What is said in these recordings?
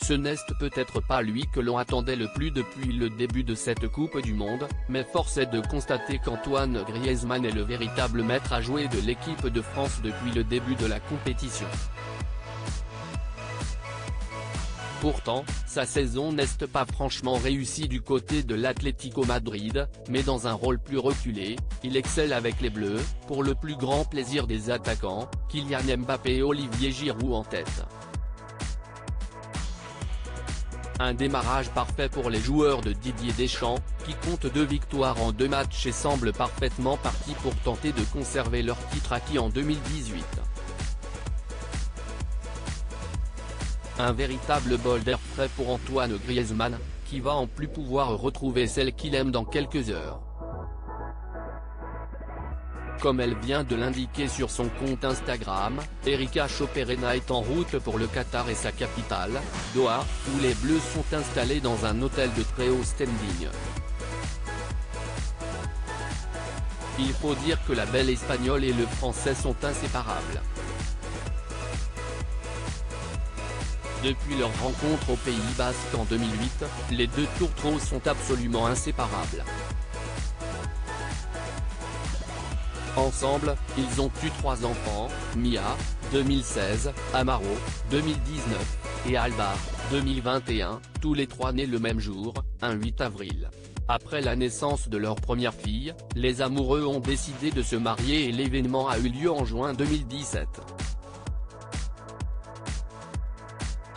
Ce n'est peut-être pas lui que l'on attendait le plus depuis le début de cette Coupe du Monde, mais force est de constater qu'Antoine Griezmann est le véritable maître à jouer de l'équipe de France depuis le début de la compétition. Pourtant, sa saison n'est pas franchement réussie du côté de l'Atlético Madrid, mais dans un rôle plus reculé, il excelle avec les Bleus, pour le plus grand plaisir des attaquants, Kylian Mbappé et Olivier Giroud en tête. Un démarrage parfait pour les joueurs de Didier Deschamps, qui comptent 2 victoires en 2 matchs et semblent parfaitement partis pour tenter de conserver leur titre acquis en 2018. Un véritable bol d'air frais pour Antoine Griezmann, qui va en plus pouvoir retrouver celle qu'il aime dans quelques heures. Comme elle vient de l'indiquer sur son compte Instagram, Erika Choperena est en route pour le Qatar et sa capitale, Doha, où les Bleus sont installés dans un hôtel de très haut standing. Il faut dire que la belle espagnole et le français sont inséparables. Depuis leur rencontre au Pays Basque en 2008, les deux tourtereaux sont absolument inséparables. Ensemble, ils ont eu 3 enfants, Mia, 2016, Amaro, 2019, et Alba, 2021, tous les 3 nés le même jour, un 8 avril. Après la naissance de leur première fille, les amoureux ont décidé de se marier et l'événement a eu lieu en juin 2017.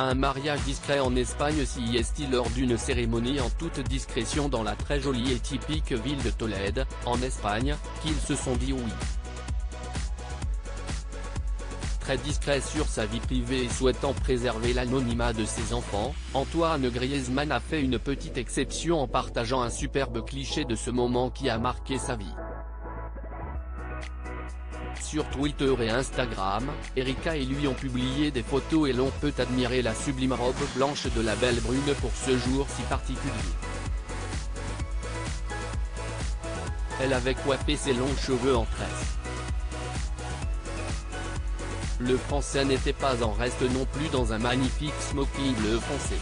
Un mariage discret en Espagne s'y est lors d'une cérémonie en toute discrétion dans la très jolie et typique ville de Tolède, en Espagne, qu'ils se sont dit oui. Très discret sur sa vie privée et souhaitant préserver l'anonymat de ses enfants, Antoine Griezmann a fait une petite exception en partageant un superbe cliché de ce moment qui a marqué sa vie. Sur Twitter et Instagram, Erika et lui ont publié des photos et l'on peut admirer la sublime robe blanche de la belle brune pour ce jour si particulier. Elle avait coiffé ses longs cheveux en tresse. Le Français n'était pas en reste non plus dans un magnifique smoking bleu foncé.